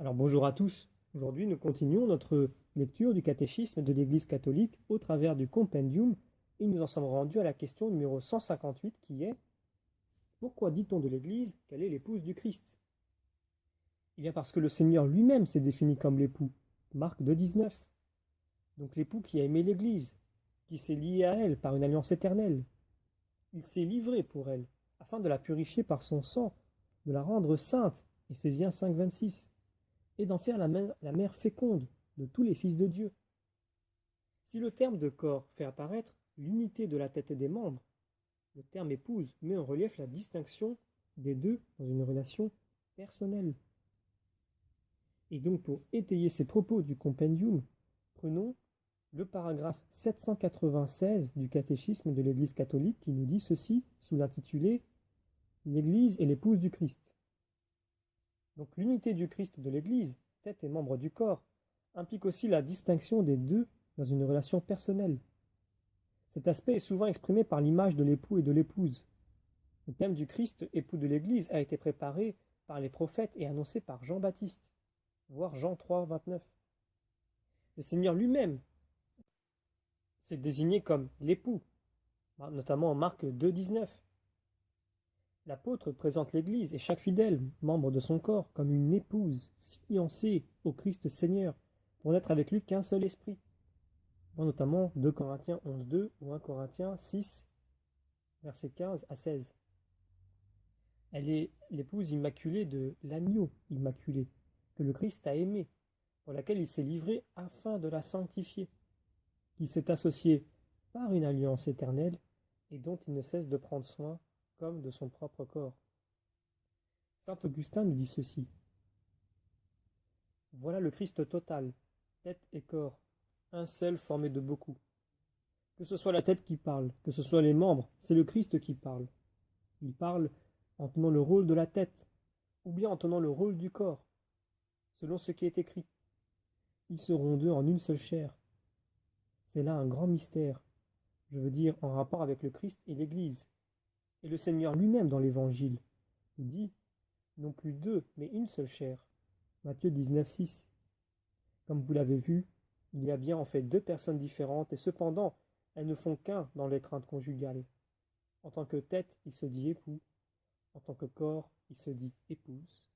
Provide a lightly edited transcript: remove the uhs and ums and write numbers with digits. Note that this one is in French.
Alors bonjour à tous. Aujourd'hui, nous continuons notre lecture du catéchisme de l'Église catholique au travers du compendium et nous en sommes rendus à la question numéro 158 qui est: pourquoi dit-on de l'Église qu'elle est l'épouse du Christ? Eh bien parce que le Seigneur lui-même s'est défini comme l'époux. Marc 2,19. Donc l'époux qui a aimé l'Église, qui s'est lié à elle par une alliance éternelle. Il s'est livré pour elle, afin de la purifier par son sang, de la rendre sainte, Éphésiens 5,26, et d'en faire la mère féconde de tous les fils de Dieu. Si le terme de corps fait apparaître l'unité de la tête et des membres, le terme épouse met en relief la distinction des deux dans une relation personnelle. Et donc pour étayer ces propos du compendium, prenons le paragraphe 796 du catéchisme de l'Église catholique qui nous dit ceci sous l'intitulé L'Église est l'épouse du Christ. Donc l'unité du Christ de l'Église, tête et membre du corps, implique aussi la distinction des deux dans une relation personnelle. Cet aspect est souvent exprimé par l'image de l'époux et de l'épouse. Le thème du Christ, époux de l'Église, a été préparé par les prophètes et annoncé par Jean-Baptiste, voir Jean 3, 29. Le Seigneur lui-même s'est désigné comme l'époux, notamment en Marc 2, 19. L'apôtre présente l'Église et chaque fidèle, membre de son corps, comme une épouse fiancée au Christ Seigneur, pour n'être avec lui qu'un seul esprit. Notamment 2 Corinthiens 11.2 ou 1 Corinthiens 6, versets 15 à 16. Elle est l'épouse immaculée de l'agneau immaculé, que le Christ a aimé, pour laquelle il s'est livré afin de la sanctifier, qu'il s'est associé par une alliance éternelle et dont il ne cesse de prendre soin comme de son propre corps. Saint Augustin nous dit ceci: voilà le Christ total, tête et corps, un seul formé de beaucoup. Que ce soit la tête qui parle, que ce soit les membres, c'est le Christ qui parle. Il parle en tenant le rôle de la tête, ou bien en tenant le rôle du corps, selon ce qui est écrit. Ils seront deux en une seule chair. C'est là un grand mystère, je veux dire en rapport avec le Christ et l'Église. Et le Seigneur lui-même dans l'Évangile nous dit non plus deux, mais une seule chair. Matthieu 19,6. Comme vous l'avez vu, il y a bien en fait deux personnes différentes, et cependant, elles ne font qu'un dans l'étreinte conjugale. En tant que tête, il se dit époux. En tant que corps, il se dit épouse.